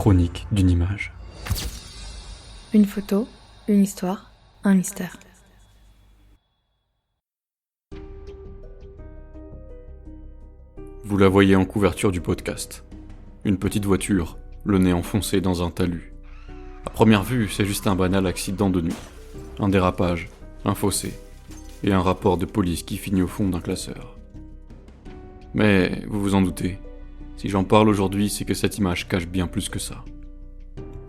Chronique d'une image. Une photo, une histoire, un mystère. Vous la voyez en couverture du podcast. Une petite voiture, le nez enfoncé dans un talus. À première vue, c'est juste un banal accident de nuit. Un dérapage, un fossé, et un rapport de police qui finit au fond d'un classeur. Mais, vous vous en doutez, si j'en parle aujourd'hui, c'est que cette image cache bien plus que ça.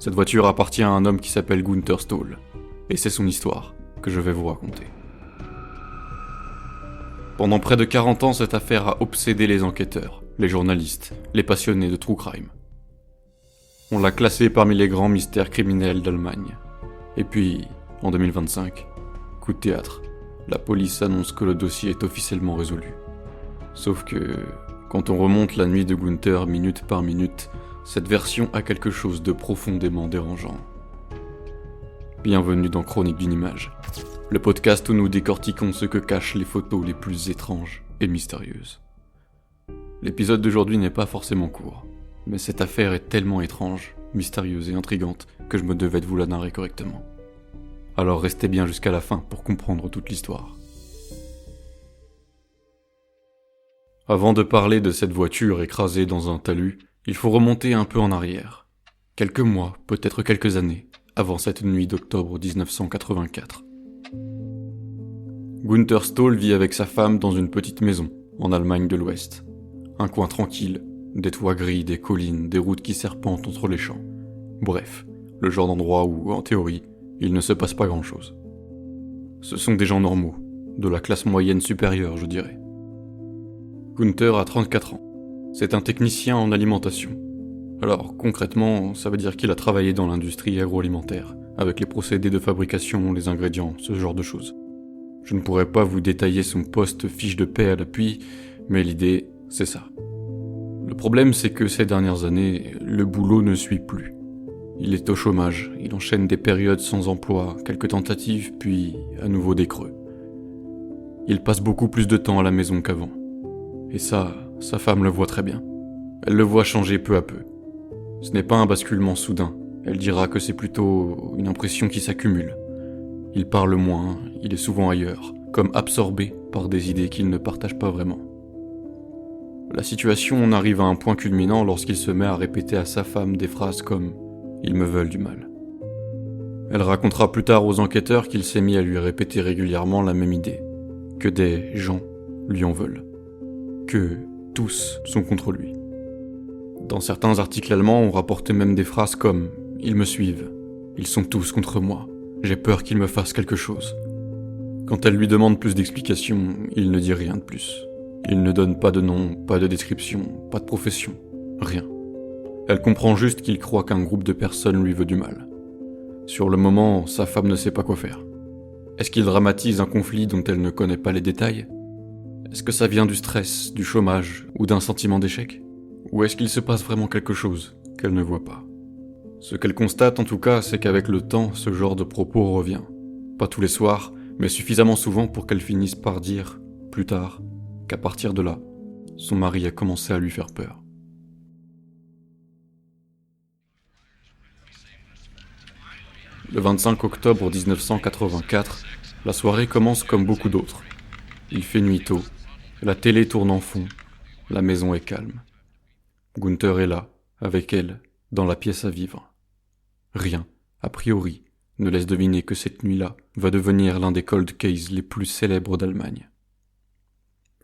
Cette voiture appartient à un homme qui s'appelle Gunther Stoll, et c'est son histoire que je vais vous raconter. Pendant près de 40 ans, cette affaire a obsédé les enquêteurs, les journalistes, les passionnés de true crime. On l'a classé parmi les grands mystères criminels d'Allemagne. Et puis, en 2025, coup de théâtre, la police annonce que le dossier est officiellement résolu. Sauf que, quand on remonte la nuit de Gunther minute par minute, cette version a quelque chose de profondément dérangeant. Bienvenue dans Chronique d'une image, le podcast où nous décortiquons ce que cachent les photos les plus étranges et mystérieuses. L'épisode d'aujourd'hui n'est pas forcément court, mais cette affaire est tellement étrange, mystérieuse et intrigante que je me devais de vous la narrer correctement. Alors restez bien jusqu'à la fin pour comprendre toute l'histoire. Avant de parler de cette voiture écrasée dans un talus, il faut remonter un peu en arrière. Quelques mois, peut-être quelques années, avant cette nuit d'octobre 1984. Gunther Stoll vit avec sa femme dans une petite maison, en Allemagne de l'Ouest. Un coin tranquille, des toits gris, des collines, des routes qui serpentent entre les champs. Bref, le genre d'endroit où, en théorie, il ne se passe pas grand-chose. Ce sont des gens normaux, de la classe moyenne supérieure, je dirais. Gunther a 34 ans. C'est un technicien en alimentation. Alors, concrètement, ça veut dire qu'il a travaillé dans l'industrie agroalimentaire, avec les procédés de fabrication, les ingrédients, ce genre de choses. Je ne pourrais pas vous détailler son poste fiche de paie à l'appui, mais l'idée, c'est ça. Le problème, c'est que ces dernières années, le boulot ne suit plus. Il est au chômage, il enchaîne des périodes sans emploi, quelques tentatives, puis à nouveau des creux. Il passe beaucoup plus de temps à la maison qu'avant. Et ça, sa femme le voit très bien. Elle le voit changer peu à peu. Ce n'est pas un basculement soudain, elle dira que c'est plutôt une impression qui s'accumule. Il parle moins, il est souvent ailleurs, comme absorbé par des idées qu'il ne partage pas vraiment. La situation en arrive à un point culminant lorsqu'il se met à répéter à sa femme des phrases comme « ils me veulent du mal ». Elle racontera plus tard aux enquêteurs qu'il s'est mis à lui répéter régulièrement la même idée, que des gens lui en veulent, que tous sont contre lui. Dans certains articles allemands, on rapportait même des phrases comme « ils me suivent, ils sont tous contre moi, j'ai peur qu'ils me fassent quelque chose ». Quand elle lui demande plus d'explications, il ne dit rien de plus. Il ne donne pas de nom, pas de description, pas de profession, rien. Elle comprend juste qu'il croit qu'un groupe de personnes lui veut du mal. Sur le moment, sa femme ne sait pas quoi faire. Est-ce qu'il dramatise un conflit dont elle ne connaît pas les détails ? Est-ce que ça vient du stress, du chômage ou d'un sentiment d'échec ? Ou est-ce qu'il se passe vraiment quelque chose qu'elle ne voit pas ? Ce qu'elle constate en tout cas, c'est qu'avec le temps, ce genre de propos revient. Pas tous les soirs, mais suffisamment souvent pour qu'elle finisse par dire, plus tard, qu'à partir de là, son mari a commencé à lui faire peur. Le 25 octobre 1984, la soirée commence comme beaucoup d'autres. Il fait nuit tôt, la télé tourne en fond, la maison est calme. Gunther est là, avec elle, dans la pièce à vivre. Rien, a priori, ne laisse deviner que cette nuit-là va devenir l'un des cold cases les plus célèbres d'Allemagne.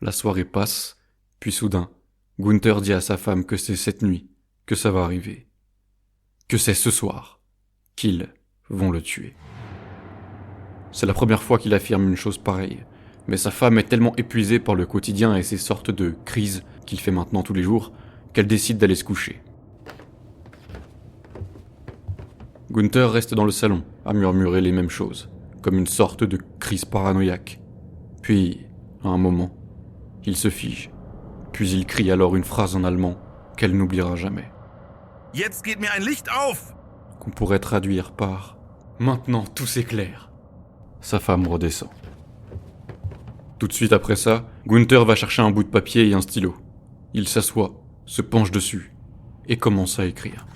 La soirée passe, puis soudain, Gunther dit à sa femme que c'est cette nuit que ça va arriver. Que c'est ce soir qu'ils vont le tuer. C'est la première fois qu'il affirme une chose pareille, mais sa femme est tellement épuisée par le quotidien et ces sortes de crises qu'il fait maintenant tous les jours, qu'elle décide d'aller se coucher. Gunther reste dans le salon, à murmurer les mêmes choses, comme une sorte de crise paranoïaque. Puis, à un moment, il se fige, puis il crie alors une phrase en allemand qu'elle n'oubliera jamais. Jetzt geht mir ein Licht auf! Qu'on pourrait traduire par « Maintenant tout s'éclaire ». Sa femme redescend. Tout de suite après ça, Gunther va chercher un bout de papier et un stylo. Il s'assoit, se penche dessus et commence à écrire.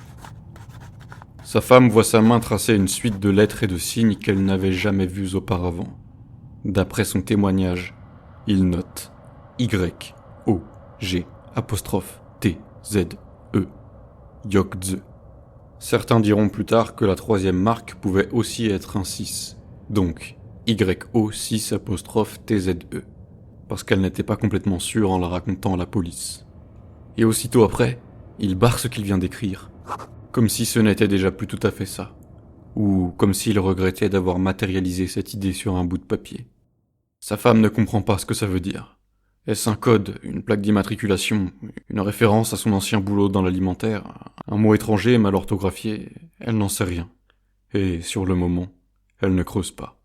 Sa femme voit sa main tracer une suite de lettres et de signes qu'elle n'avait jamais vus auparavant. D'après son témoignage, il note Y-O-G'-T-Z-E. Yokze. Certains diront plus tard que la troisième marque pouvait aussi être un 6, donc YO6'TZE, parce qu'elle n'était pas complètement sûre en la racontant à la police. Et aussitôt après, il barre ce qu'il vient d'écrire, comme si ce n'était déjà plus tout à fait ça, ou comme s'il regrettait d'avoir matérialisé cette idée sur un bout de papier. Sa femme ne comprend pas ce que ça veut dire. Est-ce un code, une plaque d'immatriculation, une référence à son ancien boulot dans l'alimentaire, un mot étranger mal orthographié? Elle n'en sait rien. Et, sur le moment, elle ne creuse pas.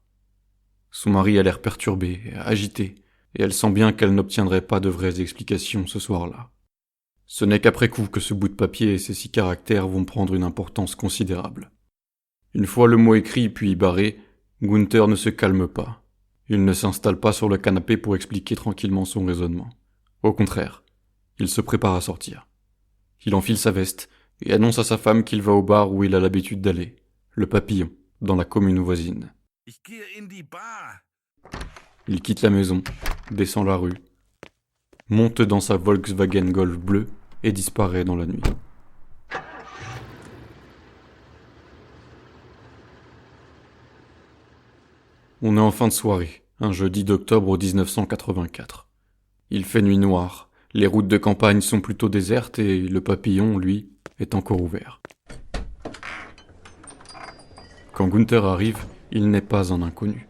Son mari a l'air perturbé, agité, et elle sent bien qu'elle n'obtiendrait pas de vraies explications ce soir-là. Ce n'est qu'après coup que ce bout de papier et ces 6 caractères vont prendre une importance considérable. Une fois le mot écrit puis barré, Gunther ne se calme pas. Il ne s'installe pas sur le canapé pour expliquer tranquillement son raisonnement. Au contraire, il se prépare à sortir. Il enfile sa veste et annonce à sa femme qu'il va au bar où il a l'habitude d'aller, le Papillon, dans la commune voisine. Ich gehe in die Bar. Il quitte la maison, descend la rue, monte dans sa Volkswagen Golf bleue et disparaît dans la nuit. On est en fin de soirée, un jeudi d'octobre 1984. Il fait nuit noire, les routes de campagne sont plutôt désertes et le Papillon, lui, est encore ouvert. Quand Gunther arrive, il n'est pas un inconnu.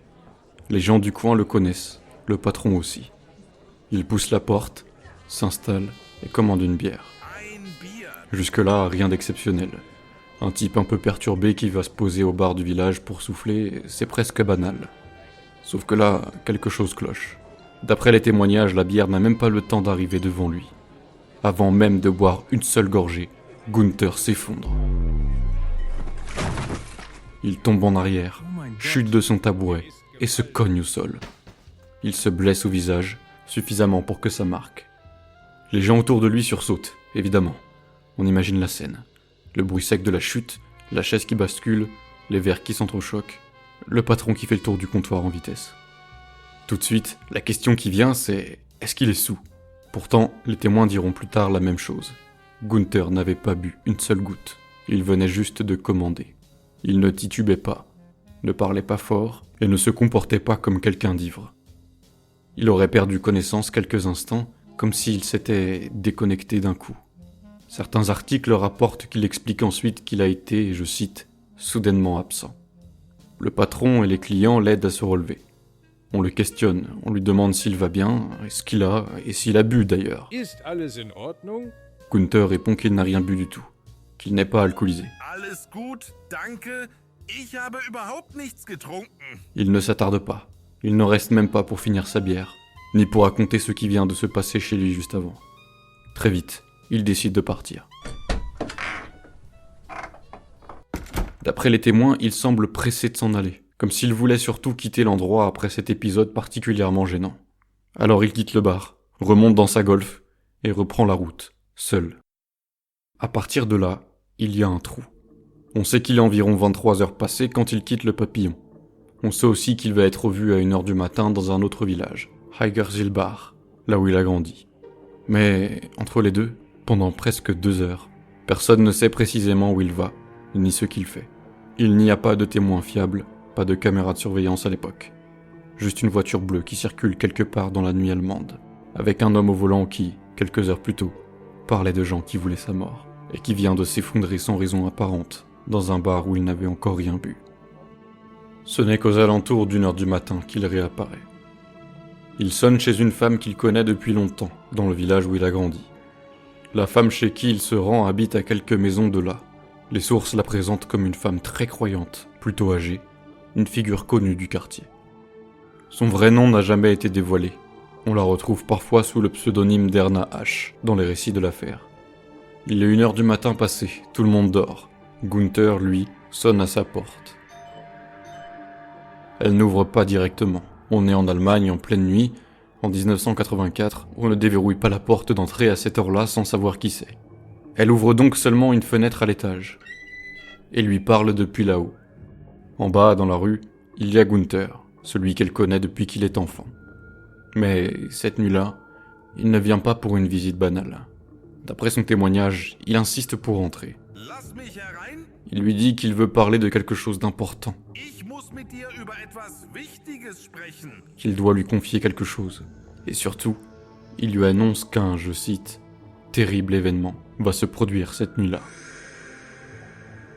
Les gens du coin le connaissent, le patron aussi. Il pousse la porte, s'installe et commande une bière. Ein Bier. Jusque-là, rien d'exceptionnel. Un type un peu perturbé qui va se poser au bar du village pour souffler, c'est presque banal. Sauf que là, quelque chose cloche. D'après les témoignages, la bière n'a même pas le temps d'arriver devant lui. Avant même de boire une seule gorgée, Gunther s'effondre. Il tombe en arrière, chute de son tabouret et se cogne au sol. Il se blesse au visage, suffisamment pour que ça marque. Les gens autour de lui sursautent, évidemment. On imagine la scène. Le bruit sec de la chute, la chaise qui bascule, les verres qui s'entrechoquent, le patron qui fait le tour du comptoir en vitesse. Tout de suite, la question qui vient, c'est « est-ce qu'il est saoul ?» Pourtant, les témoins diront plus tard la même chose. Gunther n'avait pas bu une seule goutte. Il venait juste de commander. Il ne titubait pas, ne parlait pas fort et ne se comportait pas comme quelqu'un d'ivre. Il aurait perdu connaissance quelques instants, comme s'il s'était déconnecté d'un coup. Certains articles rapportent qu'il explique ensuite qu'il a été, je cite, « soudainement absent ». Le patron et les clients l'aident à se relever. On le questionne, on lui demande s'il va bien, ce qu'il a, et s'il a bu d'ailleurs. Ist alles in Ordnung? Gunther répond qu'il n'a rien bu du tout, qu'il n'est pas alcoolisé. Alles gut, danke. Ich habe überhaupt nichts getrunken. Il ne s'attarde pas, il ne reste même pas pour finir sa bière, ni pour raconter ce qui vient de se passer chez lui juste avant. Très vite, il décide de partir. D'après les témoins, il semble pressé de s'en aller, comme s'il voulait surtout quitter l'endroit après cet épisode particulièrement gênant. Alors il quitte le bar, remonte dans sa Golf et reprend la route, seul. À partir de là, il y a un trou. On sait qu'il est environ 23 heures passées quand il quitte le Papillon. On sait aussi qu'il va être revu à 1h du matin dans un autre village, Heigerzilbach, là où il a grandi. Mais entre les deux, pendant presque 2 heures, personne ne sait précisément où il va, ni ce qu'il fait. Il n'y a pas de témoins fiables, pas de caméra de surveillance à l'époque. Juste une voiture bleue qui circule quelque part dans la nuit allemande, avec un homme au volant qui, quelques heures plus tôt, parlait de gens qui voulaient sa mort, et qui vient de s'effondrer sans raison apparente, dans un bar où il n'avait encore rien bu. Ce n'est qu'aux alentours d'1h du matin qu'il réapparaît. Il sonne chez une femme qu'il connaît depuis longtemps, dans le village où il a grandi. La femme chez qui il se rend habite à quelques maisons de là. Les sources la présentent comme une femme très croyante, plutôt âgée, une figure connue du quartier. Son vrai nom n'a jamais été dévoilé. On la retrouve parfois sous le pseudonyme d'Erna H. dans les récits de l'affaire. Il est 1h du matin passé, tout le monde dort. Gunther, lui, sonne à sa porte. Elle n'ouvre pas directement. On est en Allemagne en pleine nuit, en 1984, on ne déverrouille pas la porte d'entrée à cette heure-là sans savoir qui c'est. Elle ouvre donc seulement une fenêtre à l'étage. et lui parle depuis là-haut. En bas, dans la rue, il y a Gunther, celui qu'elle connaît depuis qu'il est enfant. Mais cette nuit-là, il ne vient pas pour une visite banale. D'après son témoignage, il insiste pour rentrer. Lass mich herein. Il lui dit qu'il veut parler de quelque chose d'important, Ich muss mit dir über etwas Wichtiges sprechen. qu'il doit lui confier quelque chose. Et surtout, il lui annonce qu'un, je cite, « terrible événement » va se produire cette nuit-là.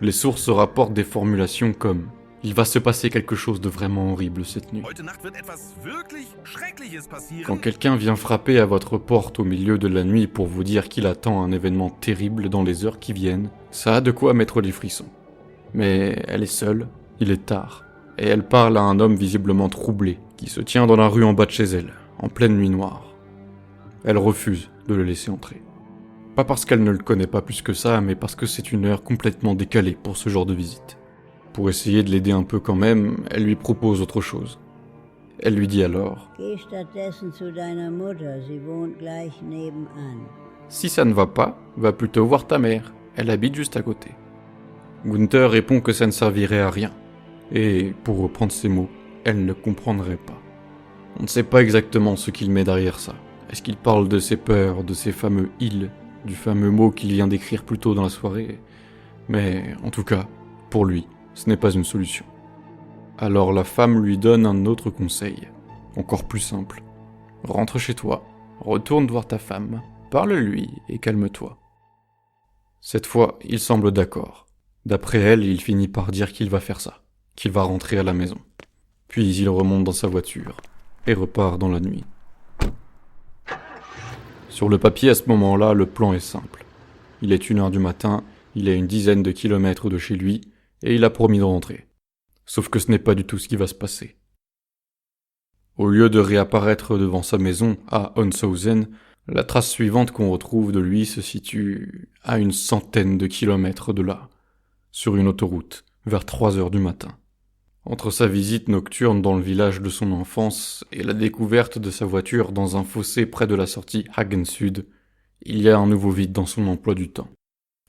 Les sources rapportent des formulations comme « il va se passer quelque chose de vraiment horrible cette nuit ». Heute Nacht wird etwas wirklich Schreckliches passieren. Quand quelqu'un vient frapper à votre porte au milieu de la nuit pour vous dire qu'il attend un événement terrible dans les heures qui viennent, ça a de quoi mettre les frissons. Mais elle est seule, il est tard, et elle parle à un homme visiblement troublé, qui se tient dans la rue en bas de chez elle, en pleine nuit noire. Elle refuse de le laisser entrer. Pas parce qu'elle ne le connaît pas plus que ça, mais parce que c'est une heure complètement décalée pour ce genre de visite. Pour essayer de l'aider un peu quand même, elle lui propose autre chose. Elle lui dit alors Geh stattdessen zu deiner Mutter, sie wohnt gleich nebenan. « Si ça ne va pas, va plutôt voir ta mère, elle habite juste à côté. » Gunther répond que ça ne servirait à rien, et, pour reprendre ses mots, elle ne comprendrait pas. On ne sait pas exactement ce qu'il met derrière ça. Est-ce qu'il parle de ses peurs, de ses fameux « ils », du fameux mot qu'il vient d'écrire plus tôt dans la soirée? Mais, en tout cas, pour lui, ce n'est pas une solution. Alors la femme lui donne un autre conseil, encore plus simple. Rentre chez toi, retourne voir ta femme, parle-lui et calme-toi. Cette fois, il semble d'accord. D'après elle, il finit par dire qu'il va faire ça, qu'il va rentrer à la maison. Puis il remonte dans sa voiture et repart dans la nuit. Sur le papier, à ce moment-là, le plan est simple. Il est 1h du matin, il est une dizaine de kilomètres de chez lui, et il a promis de rentrer. Sauf que ce n'est pas du tout ce qui va se passer. Au lieu de réapparaître devant sa maison, à Honshausen, la trace suivante qu'on retrouve de lui se situe à une centaine de kilomètres de là, sur une autoroute, vers 3h du matin. Entre sa visite nocturne dans le village de son enfance et la découverte de sa voiture dans un fossé près de la sortie Hagen Sud, il y a un nouveau vide dans son emploi du temps.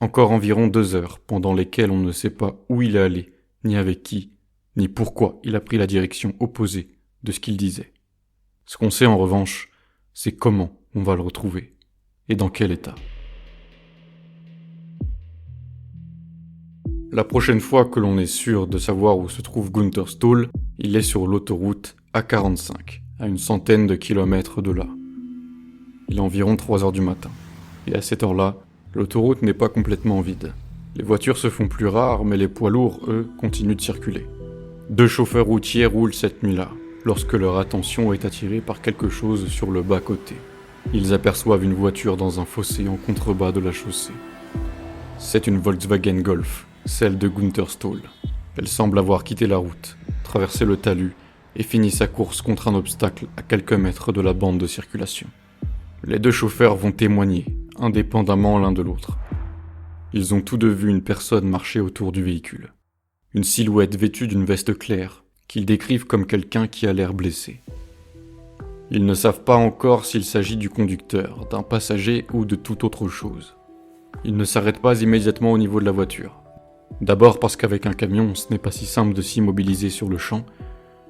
Encore environ 2 heures pendant lesquelles on ne sait pas où il est allé, ni avec qui, ni pourquoi il a pris la direction opposée de ce qu'il disait. Ce qu'on sait en revanche, c'est comment on va le retrouver, et dans quel état. La prochaine fois que l'on est sûr de savoir où se trouve Gunther Stoll, il est sur l'autoroute A45, à une centaine de kilomètres de là. Il est environ 3h du matin, et à cette heure-là, l'autoroute n'est pas complètement vide. Les voitures se font plus rares, mais les poids lourds, eux, continuent de circuler. 2 chauffeurs routiers roulent cette nuit-là, lorsque leur attention est attirée par quelque chose sur le bas-côté. Ils aperçoivent une voiture dans un fossé en contrebas de la chaussée. C'est une Volkswagen Golf, celle de Gunther Stoll. Elle semble avoir quitté la route, traversé le talus et fini sa course contre un obstacle à quelques mètres de la bande de circulation. Les 2 chauffeurs vont témoigner, indépendamment l'un de l'autre. Ils ont tous deux vu une personne marcher autour du véhicule. Une silhouette vêtue d'une veste claire, qu'ils décrivent comme quelqu'un qui a l'air blessé. Ils ne savent pas encore s'il s'agit du conducteur, d'un passager ou de toute autre chose. Ils ne s'arrêtent pas immédiatement au niveau de la voiture. D'abord parce qu'avec un camion, ce n'est pas si simple de s'immobiliser sur le champ,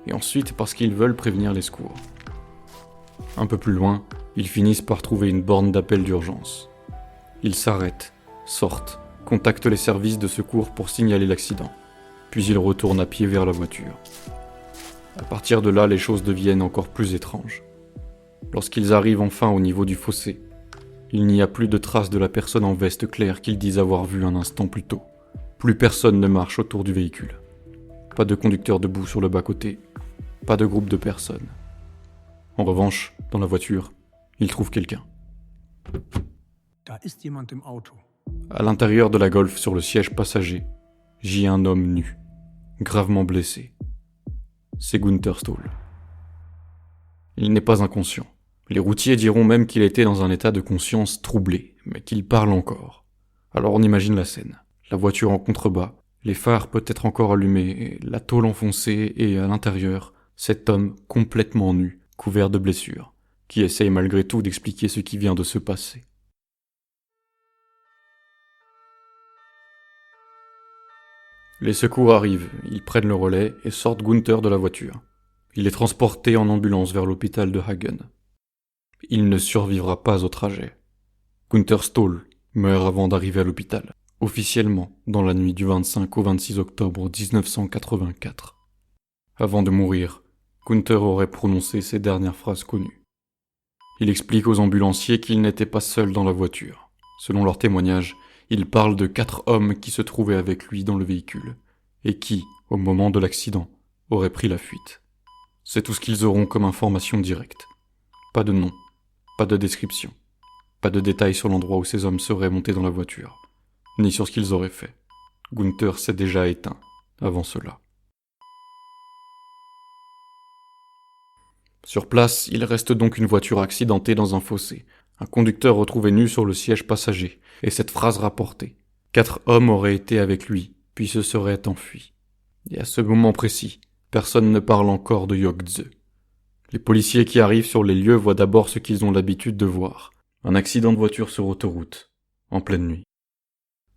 et ensuite parce qu'ils veulent prévenir les secours. Un peu plus loin, ils finissent par trouver une borne d'appel d'urgence. Ils s'arrêtent, sortent, contactent les services de secours pour signaler l'accident, puis ils retournent à pied vers la voiture. À partir de là, les choses deviennent encore plus étranges. Lorsqu'ils arrivent enfin au niveau du fossé, il n'y a plus de traces de la personne en veste claire qu'ils disent avoir vue un instant plus tôt. Plus personne ne marche autour du véhicule. Pas de conducteur debout sur le bas-côté, pas de groupe de personnes. En revanche, dans la voiture, ils trouvent quelqu'un. Da ist jemand im Auto. À l'intérieur de la Golf, sur le siège passager, gît un homme nu, gravement blessé. C'est Gunther Stoll. Il n'est pas inconscient. Les routiers diront même qu'il était dans un état de conscience troublé, mais qu'il parle encore. Alors on imagine la scène. La voiture en contrebas, les phares peut-être encore allumés, la tôle enfoncée et à l'intérieur, cet homme complètement nu, couvert de blessures, qui essaye malgré tout d'expliquer ce qui vient de se passer. Les secours arrivent, ils prennent le relais et sortent Gunther de la voiture. Il est transporté en ambulance vers l'hôpital de Hagen. Il ne survivra pas au trajet. Gunther Stoll meurt avant d'arriver à l'hôpital, officiellement dans la nuit du 25 au 26 octobre 1984. Avant de mourir, Gunther aurait prononcé ses dernières phrases connues. Il explique aux ambulanciers qu'il n'était pas seul dans la voiture. Selon leur témoignage, il parle de 4 hommes qui se trouvaient avec lui dans le véhicule, et qui, au moment de l'accident, auraient pris la fuite. C'est tout ce qu'ils auront comme information directe. Pas de nom, pas de description, pas de détails sur l'endroit où ces hommes seraient montés dans la voiture, ni sur ce qu'ils auraient fait. Gunther s'est déjà éteint avant cela. Sur place, il reste donc une voiture accidentée dans un fossé, un conducteur retrouvé nu sur le siège passager, et cette phrase rapportée. 4 hommes auraient été avec lui, puis se seraient enfuis. Et à ce moment précis, personne ne parle encore de Yogze. Les policiers qui arrivent sur les lieux voient d'abord ce qu'ils ont l'habitude de voir. Un accident de voiture sur autoroute, en pleine nuit.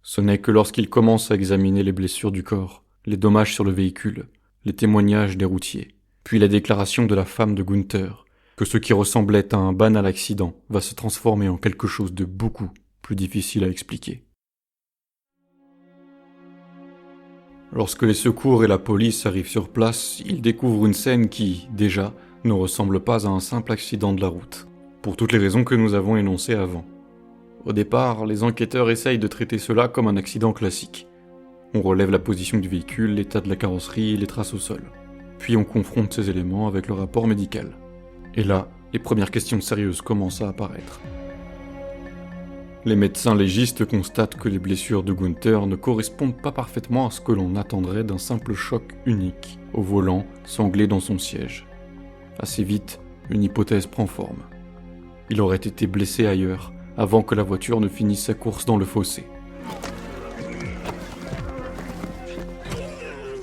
Ce n'est que lorsqu'ils commencent à examiner les blessures du corps, les dommages sur le véhicule, les témoignages des routiers, puis la déclaration de la femme de Gunther, que ce qui ressemblait à un banal accident va se transformer en quelque chose de beaucoup plus difficile à expliquer. Lorsque les secours et la police arrivent sur place, ils découvrent une scène qui, déjà, ne ressemble pas à un simple accident de la route, pour toutes les raisons que nous avons énoncées avant. Au départ, les enquêteurs essayent de traiter cela comme un accident classique. On relève la position du véhicule, l'état de la carrosserie et les traces au sol. Puis on confronte ces éléments avec le rapport médical. Et là, les premières questions sérieuses commencent à apparaître. Les médecins légistes constatent que les blessures de Gunther ne correspondent pas parfaitement à ce que l'on attendrait d'un simple choc unique, au volant, sanglé dans son siège. Assez vite, une hypothèse prend forme. Il aurait été blessé ailleurs, avant que la voiture ne finisse sa course dans le fossé.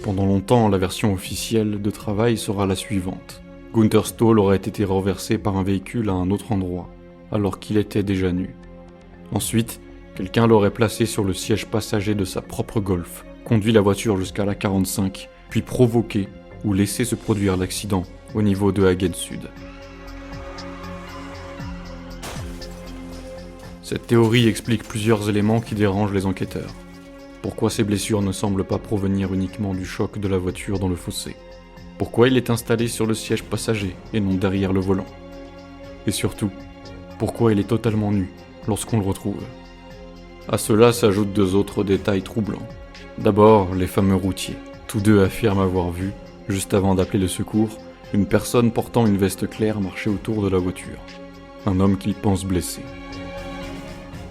Pendant longtemps, la version officielle de travail sera la suivante. Gunther Stoll aurait été renversé par un véhicule à un autre endroit, alors qu'il était déjà nu. Ensuite, quelqu'un l'aurait placé sur le siège passager de sa propre Golf, conduit la voiture jusqu'à la 45, puis provoqué ou laissé se produire l'accident au niveau de Hagen Sud. Cette théorie explique plusieurs éléments qui dérangent les enquêteurs. Pourquoi ces blessures ne semblent pas provenir uniquement du choc de la voiture dans le fossé? Pourquoi il est installé sur le siège passager et non derrière le volant? Et surtout, pourquoi il est totalement nu lorsqu'on le retrouve? À cela s'ajoutent 2 autres détails troublants. D'abord, les fameux routiers. Tous 2 affirment avoir vu, juste avant d'appeler le secours, une personne portant une veste claire marcher autour de la voiture. Un homme qu'ils pensent blessé.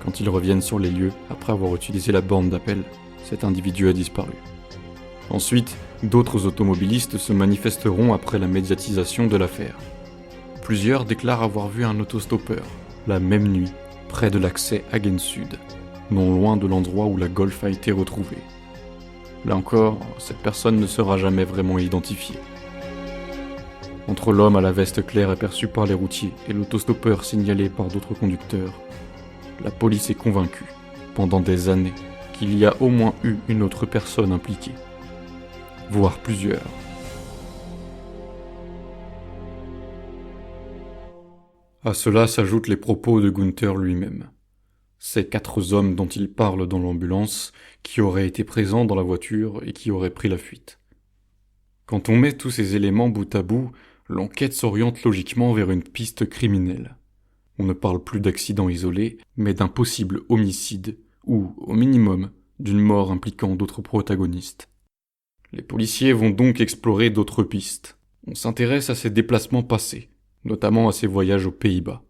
Quand ils reviennent sur les lieux, après avoir utilisé la borne d'appel, cet individu a disparu. Ensuite, d'autres automobilistes se manifesteront après la médiatisation de l'affaire. Plusieurs déclarent avoir vu un autostoppeur, la même nuit, près de l'accès Hagen Sud, non loin de l'endroit où la Golf a été retrouvée. Là encore, cette personne ne sera jamais vraiment identifiée. Entre l'homme à la veste claire aperçu par les routiers et l'autostoppeur signalé par d'autres conducteurs, la police est convaincue, pendant des années, qu'il y a au moins eu une autre personne impliquée. Voire plusieurs. À cela s'ajoutent les propos de Gunther lui-même. Ces 4 hommes dont il parle dans l'ambulance, qui auraient été présents dans la voiture et qui auraient pris la fuite. Quand on met tous ces éléments bout à bout, l'enquête s'oriente logiquement vers une piste criminelle. On ne parle plus d'accident isolé, mais d'un possible homicide, ou, au minimum, d'une mort impliquant d'autres protagonistes. Les policiers vont donc explorer d'autres pistes. On s'intéresse à ses déplacements passés, notamment à ses voyages aux Pays-Bas,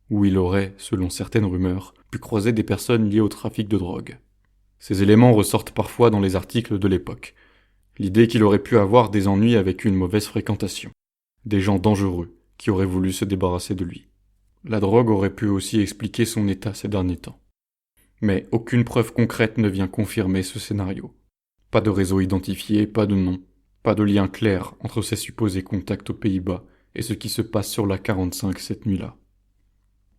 où il aurait, selon certaines rumeurs, pu croiser des personnes liées au trafic de drogue. Ces éléments ressortent parfois dans les articles de l'époque. L'idée qu'il aurait pu avoir des ennuis avec une mauvaise fréquentation. Des gens dangereux qui auraient voulu se débarrasser de lui. La drogue aurait pu aussi expliquer son état ces derniers temps. Mais aucune preuve concrète ne vient confirmer ce scénario. Pas de réseau identifié, pas de nom, pas de lien clair entre ces supposés contacts aux Pays-Bas et ce qui se passe sur la 45 cette nuit-là.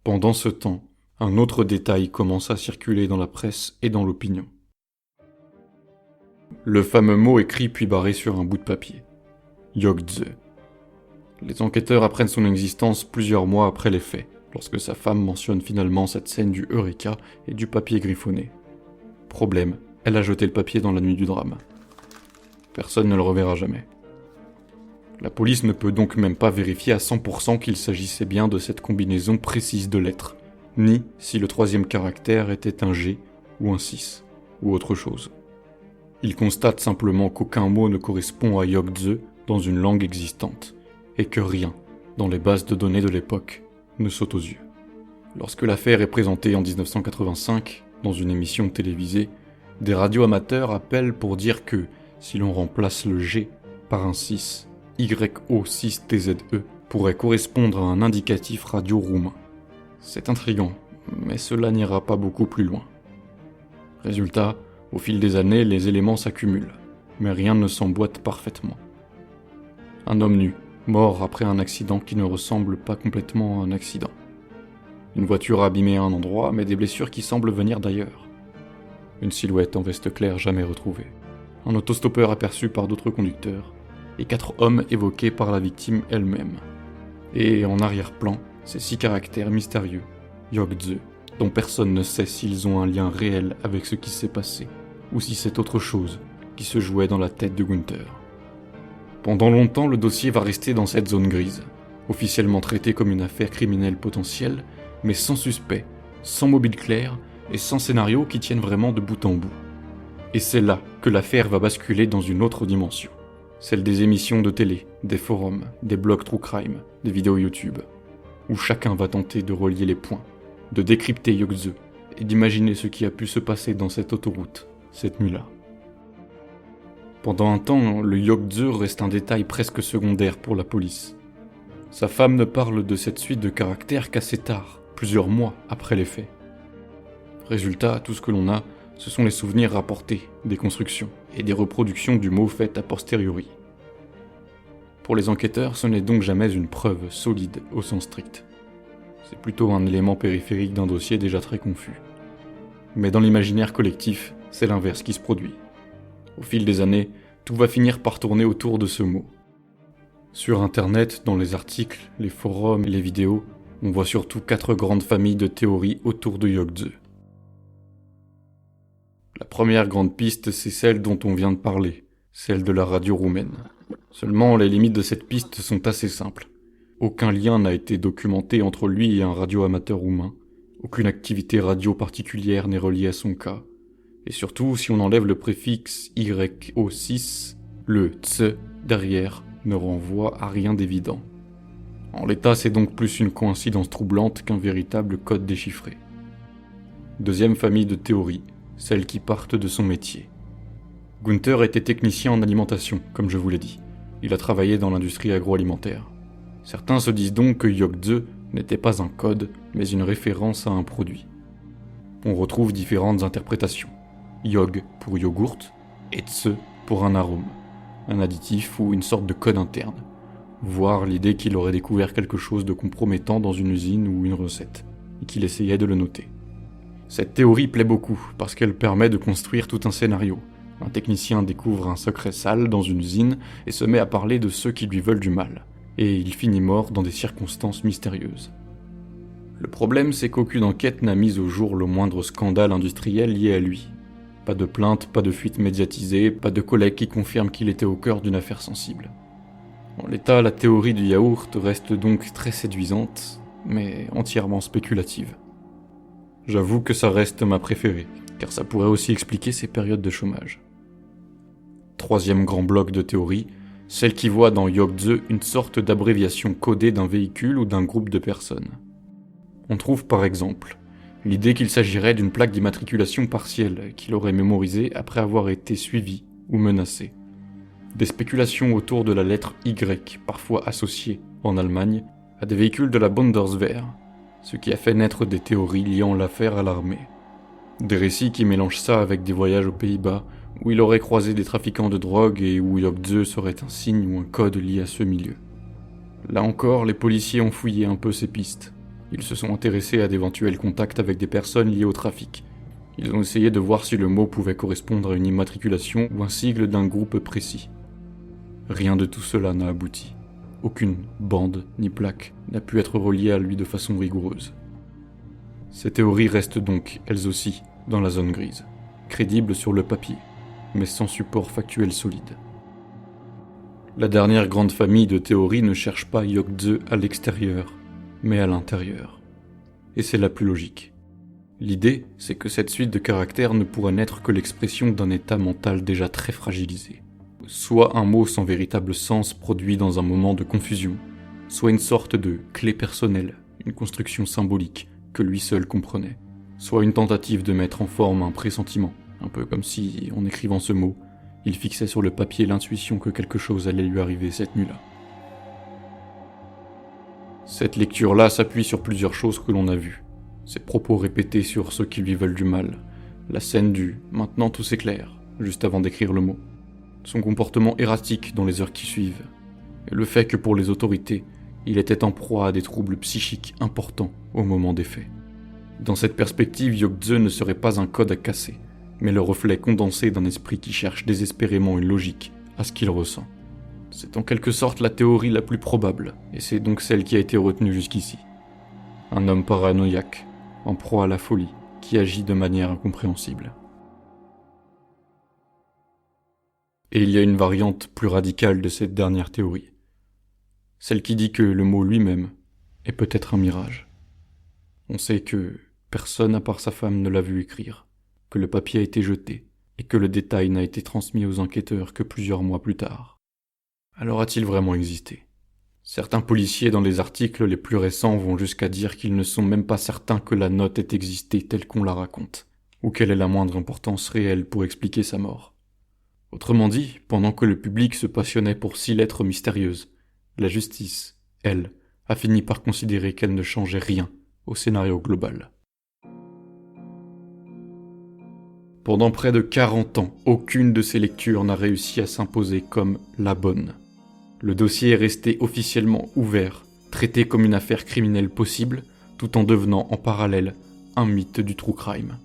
Pendant ce temps, un autre détail commence à circuler dans la presse et dans l'opinion. Le fameux mot écrit puis barré sur un bout de papier. Yogdze. Les enquêteurs apprennent son existence plusieurs mois après les faits, lorsque sa femme mentionne finalement cette scène du Eureka et du papier griffonné. Problème, elle a jeté le papier dans la nuit du drame. Personne ne le reverra jamais. La police ne peut donc même pas vérifier à 100% qu'il s'agissait bien de cette combinaison précise de lettres, ni si le troisième caractère était un G ou un 6, ou autre chose. Ils constatent simplement qu'aucun mot ne correspond à Yogdze dans une langue existante, et que rien, dans les bases de données de l'époque, ne saute aux yeux. Lorsque l'affaire est présentée en 1985, dans une émission télévisée, des radios amateurs appellent pour dire que, si l'on remplace le G par un 6, YO6TZE pourrait correspondre à un indicatif radio roumain. C'est intriguant, mais cela n'ira pas beaucoup plus loin. Résultat, au fil des années, les éléments s'accumulent, mais rien ne s'emboîte parfaitement. Un homme nu, mort après un accident qui ne ressemble pas complètement à un accident. Une voiture abîmée à un endroit, mais des blessures qui semblent venir d'ailleurs. Une silhouette en veste claire jamais retrouvée. Un autostoppeur aperçu par d'autres conducteurs, et 4 hommes évoqués par la victime elle-même. Et en arrière-plan, ces 6 caractères mystérieux, Yogdze, dont personne ne sait s'ils ont un lien réel avec ce qui s'est passé, ou si c'est autre chose qui se jouait dans la tête de Gunther. Pendant longtemps, le dossier va rester dans cette zone grise, officiellement traité comme une affaire criminelle potentielle, mais sans suspect, sans mobile clair et sans scénario qui tienne vraiment de bout en bout. Et c'est là que l'affaire va basculer dans une autre dimension. Celle des émissions de télé, des forums, des blogs true crime, des vidéos YouTube, où chacun va tenter de relier les points, de décrypter Yogdze et d'imaginer ce qui a pu se passer dans cette autoroute, cette nuit-là. Pendant un temps, le Yogdze reste un détail presque secondaire pour la police. Sa femme ne parle de cette suite de caractères qu'assez tard, plusieurs mois après les faits. Résultat, tout ce que l'on a, ce sont les souvenirs rapportés, des constructions et des reproductions du mot faites a posteriori. Pour les enquêteurs, ce n'est donc jamais une preuve solide au sens strict. C'est plutôt un élément périphérique d'un dossier déjà très confus. Mais dans l'imaginaire collectif, c'est l'inverse qui se produit. Au fil des années, tout va finir par tourner autour de ce mot. Sur Internet, dans les articles, les forums et les vidéos, on voit surtout 4 grandes familles de théories autour de Yogdze. La première grande piste, c'est celle dont on vient de parler, celle de la radio roumaine. Seulement, les limites de cette piste sont assez simples. Aucun lien n'a été documenté entre lui et un radioamateur roumain. Aucune activité radio particulière n'est reliée à son cas. Et surtout, si on enlève le préfixe YO6, le TSE derrière ne renvoie à rien d'évident. En l'état, c'est donc plus une coïncidence troublante qu'un véritable code déchiffré. Deuxième famille de théories, celles qui partent de son métier. Gunther était technicien en alimentation, comme je vous l'ai dit. Il a travaillé dans l'industrie agroalimentaire. Certains se disent donc que Yogdze n'était pas un code, mais une référence à un produit. On retrouve différentes interprétations. Yog pour yogourt et tse pour un arôme, un additif ou une sorte de code interne, voire l'idée qu'il aurait découvert quelque chose de compromettant dans une usine ou une recette, et qu'il essayait de le noter. Cette théorie plaît beaucoup parce qu'elle permet de construire tout un scénario. Un technicien découvre un secret sale dans une usine et se met à parler de ceux qui lui veulent du mal, et il finit mort dans des circonstances mystérieuses. Le problème, c'est qu'aucune enquête n'a mis au jour le moindre scandale industriel lié à lui. Pas de plainte, pas de fuite médiatisée, pas de collègues qui confirment qu'il était au cœur d'une affaire sensible. En l'état, la théorie du yaourt reste donc très séduisante, mais entièrement spéculative. J'avoue que ça reste ma préférée, car ça pourrait aussi expliquer ces périodes de chômage. Troisième grand bloc de théorie, celle qui voit dans Yogdze une sorte d'abréviation codée d'un véhicule ou d'un groupe de personnes. On trouve par exemple l'idée qu'il s'agirait d'une plaque d'immatriculation partielle qu'il aurait mémorisée après avoir été suivi ou menacé. Des spéculations autour de la lettre Y, parfois associée, en Allemagne, à des véhicules de la Bundeswehr, ce qui a fait naître des théories liant l'affaire à l'armée. Des récits qui mélangent ça avec des voyages aux Pays-Bas, où il aurait croisé des trafiquants de drogue et où Yogdze serait un signe ou un code lié à ce milieu. Là encore, les policiers ont fouillé un peu ces pistes. Ils se sont intéressés à d'éventuels contacts avec des personnes liées au trafic, Ils ont essayé de voir si le mot pouvait correspondre à une immatriculation ou un sigle d'un groupe précis. Rien de tout cela n'a abouti. Aucune bande ni plaque n'a pu être reliée à lui de façon rigoureuse. Ces théories restent donc, elles aussi, dans la zone grise, crédibles sur le papier, mais sans support factuel solide. La dernière grande famille de théories ne cherche pas Yogg-Tze à l'extérieur, mais à l'intérieur. Et c'est la plus logique. L'idée, c'est que cette suite de caractères ne pourrait n'être que l'expression d'un état mental déjà très fragilisé. Soit un mot sans véritable sens produit dans un moment de confusion, soit une sorte de clé personnelle, une construction symbolique que lui seul comprenait, soit une tentative de mettre en forme un pressentiment, un peu comme si, en écrivant ce mot, il fixait sur le papier l'intuition que quelque chose allait lui arriver cette nuit-là. Cette lecture-là s'appuie sur plusieurs choses que l'on a vues. Ses propos répétés sur ceux qui lui veulent du mal, la scène du « maintenant tout s'éclaire » juste avant d'écrire le mot, son comportement erratique dans les heures qui suivent, et le fait que pour les autorités, il était en proie à des troubles psychiques importants au moment des faits. Dans cette perspective, Yogg-Tze ne serait pas un code à casser, mais le reflet condensé d'un esprit qui cherche désespérément une logique à ce qu'il ressent. C'est en quelque sorte la théorie la plus probable, et c'est donc celle qui a été retenue jusqu'ici. Un homme paranoïaque, en proie à la folie, qui agit de manière incompréhensible. Et il y a une variante plus radicale de cette dernière théorie. Celle qui dit que le mot lui-même est peut-être un mirage. On sait que personne à part sa femme ne l'a vu écrire, que le papier a été jeté, et que le détail n'a été transmis aux enquêteurs que plusieurs mois plus tard. Alors a-t-il vraiment existé ? Certains policiers dans les articles les plus récents vont jusqu'à dire qu'ils ne sont même pas certains que la note ait existé telle qu'on la raconte, ou quelle est la moindre importance réelle pour expliquer sa mort. Autrement dit, pendant que le public se passionnait pour 6 lettres mystérieuses, la justice, elle, a fini par considérer qu'elle ne changeait rien au scénario global. Pendant près de 40 ans, aucune de ces lectures n'a réussi à s'imposer comme la bonne. Le dossier est resté officiellement ouvert, traité comme une affaire criminelle possible, tout en devenant en parallèle un mythe du true crime.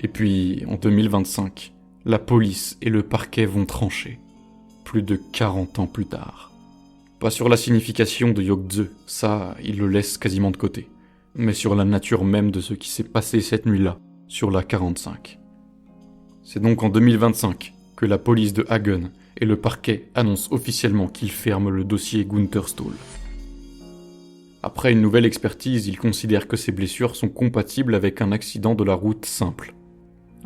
Et puis, en 2025, la police et le parquet vont trancher, plus de 40 ans plus tard. Pas sur la signification de Yogg-Tze, ça, ils le laissent quasiment de côté, mais sur la nature même de ce qui s'est passé cette nuit-là, sur la 45. C'est donc en 2025 que la police de Hagen et le parquet annoncent officiellement qu'ils ferment le dossier Gunther Stoll. Après une nouvelle expertise, ils considèrent que ces blessures sont compatibles avec un accident de la route simple.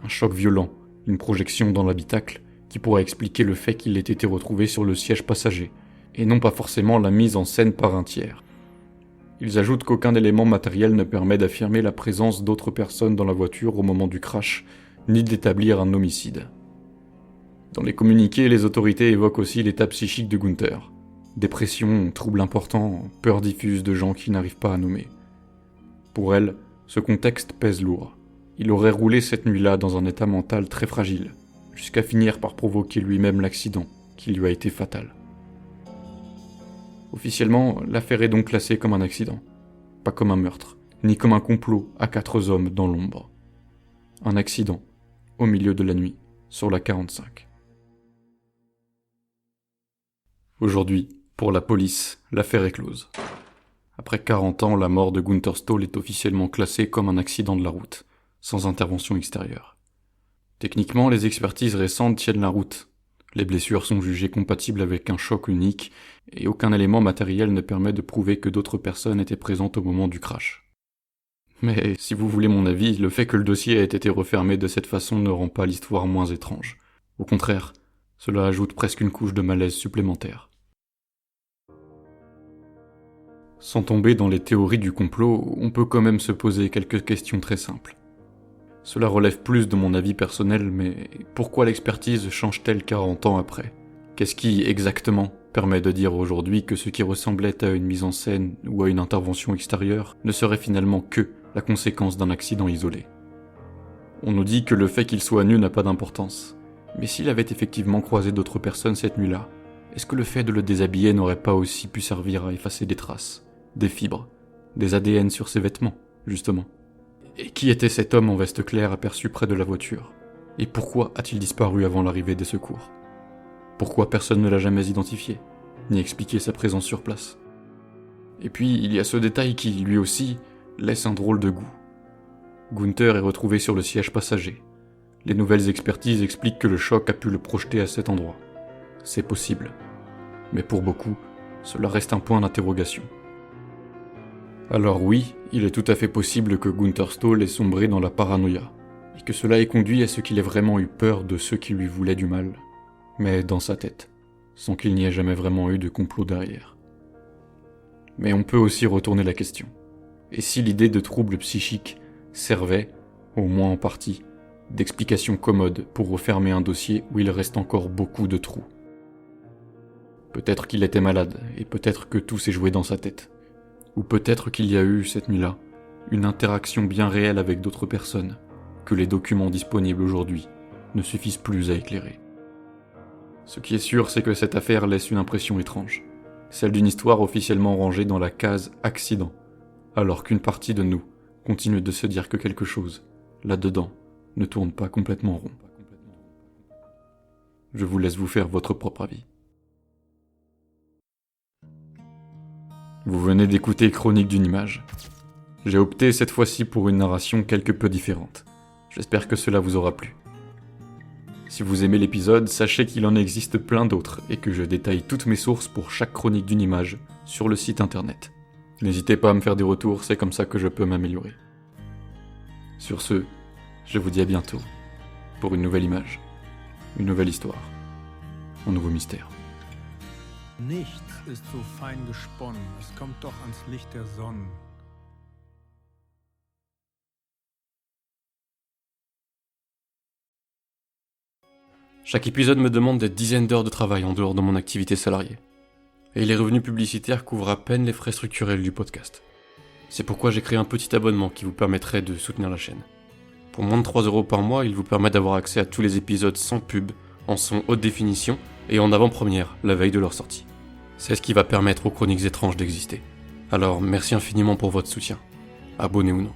Un choc violent, une projection dans l'habitacle, qui pourrait expliquer le fait qu'il ait été retrouvé sur le siège passager, et non pas forcément la mise en scène par un tiers. Ils ajoutent qu'aucun élément matériel ne permet d'affirmer la présence d'autres personnes dans la voiture au moment du crash, ni d'établir un homicide. Dans les communiqués, les autorités évoquent aussi l'état psychique de Gunther. Dépression, troubles importants, peur diffuse de gens qui n'arrivent pas à nommer. Pour elle, ce contexte pèse lourd. Il aurait roulé cette nuit-là dans un état mental très fragile, jusqu'à finir par provoquer lui-même l'accident qui lui a été fatal. Officiellement, l'affaire est donc classée comme un accident, pas comme un meurtre, ni comme un complot à 4 hommes dans l'ombre. Un accident, au milieu de la nuit, sur la 45. Aujourd'hui, pour la police, l'affaire est close. Après 40 ans, la mort de Gunther Stoll est officiellement classée comme un accident de la route, sans intervention extérieure. Techniquement, les expertises récentes tiennent la route. Les blessures sont jugées compatibles avec un choc unique, et aucun élément matériel ne permet de prouver que d'autres personnes étaient présentes au moment du crash. Mais si vous voulez mon avis, le fait que le dossier ait été refermé de cette façon ne rend pas l'histoire moins étrange. Au contraire, cela ajoute presque une couche de malaise supplémentaire. Sans tomber dans les théories du complot, on peut quand même se poser quelques questions très simples. Cela relève plus de mon avis personnel, mais pourquoi l'expertise change-t-elle 40 ans après ? Qu'est-ce qui, exactement, permet de dire aujourd'hui que ce qui ressemblait à une mise en scène ou à une intervention extérieure ne serait finalement que la conséquence d'un accident isolé ? On nous dit que le fait qu'il soit nu n'a pas d'importance. Mais s'il avait effectivement croisé d'autres personnes cette nuit-là, est-ce que le fait de le déshabiller n'aurait pas aussi pu servir à effacer des traces, des fibres, des ADN sur ses vêtements, justement ? Et qui était cet homme en veste claire aperçu près de la voiture? Et pourquoi a-t-il disparu avant l'arrivée des secours? Pourquoi personne ne l'a jamais identifié, ni expliqué sa présence sur place? Et puis, il y a ce détail qui, lui aussi, laisse un drôle de goût. Gunther est retrouvé sur le siège passager. Les nouvelles expertises expliquent que le choc a pu le projeter à cet endroit. C'est possible. Mais pour beaucoup, cela reste un point d'interrogation. Alors oui, il est tout à fait possible que Gunther Stoll ait sombré dans la paranoïa, et que cela ait conduit à ce qu'il ait vraiment eu peur de ceux qui lui voulaient du mal, mais dans sa tête, sans qu'il n'y ait jamais vraiment eu de complot derrière. Mais on peut aussi retourner la question. Et si l'idée de troubles psychiques servait, au moins en partie, d'explication commode pour refermer un dossier où il reste encore beaucoup de trous? Peut-être qu'il était malade, et peut-être que tout s'est joué dans sa tête. Ou peut-être qu'il y a eu, cette nuit-là, une interaction bien réelle avec d'autres personnes, que les documents disponibles aujourd'hui ne suffisent plus à éclairer. Ce qui est sûr, c'est que cette affaire laisse une impression étrange, celle d'une histoire officiellement rangée dans la case « accident », alors qu'une partie de nous continue de se dire que quelque chose, là-dedans, ne tourne pas complètement rond. Je vous laisse vous faire votre propre avis. Vous venez d'écouter Chronique d'une image. J'ai opté cette fois-ci pour une narration quelque peu différente. J'espère que cela vous aura plu. Si vous aimez l'épisode, sachez qu'il en existe plein d'autres et que je détaille toutes mes sources pour chaque chronique d'une image sur le site internet. N'hésitez pas à me faire des retours, c'est comme ça que je peux m'améliorer. Sur ce, je vous dis à bientôt pour une nouvelle image, une nouvelle histoire, un nouveau mystère. Nichts ist so fein gesponnen, es kommt doch ans Licht der Sonne. Chaque épisode me demande des dizaines d'heures de travail en dehors de mon activité salariée. Et les revenus publicitaires couvrent à peine les frais structurels du podcast. C'est pourquoi j'ai créé un petit abonnement qui vous permettrait de soutenir la chaîne. Pour moins de 3 € par mois, il vous permet d'avoir accès à tous les épisodes sans pub, en son haute définition et en avant-première, la veille de leur sortie. C'est ce qui va permettre aux Chroniques étranges d'exister. Alors merci infiniment pour votre soutien. Abonnez ou non.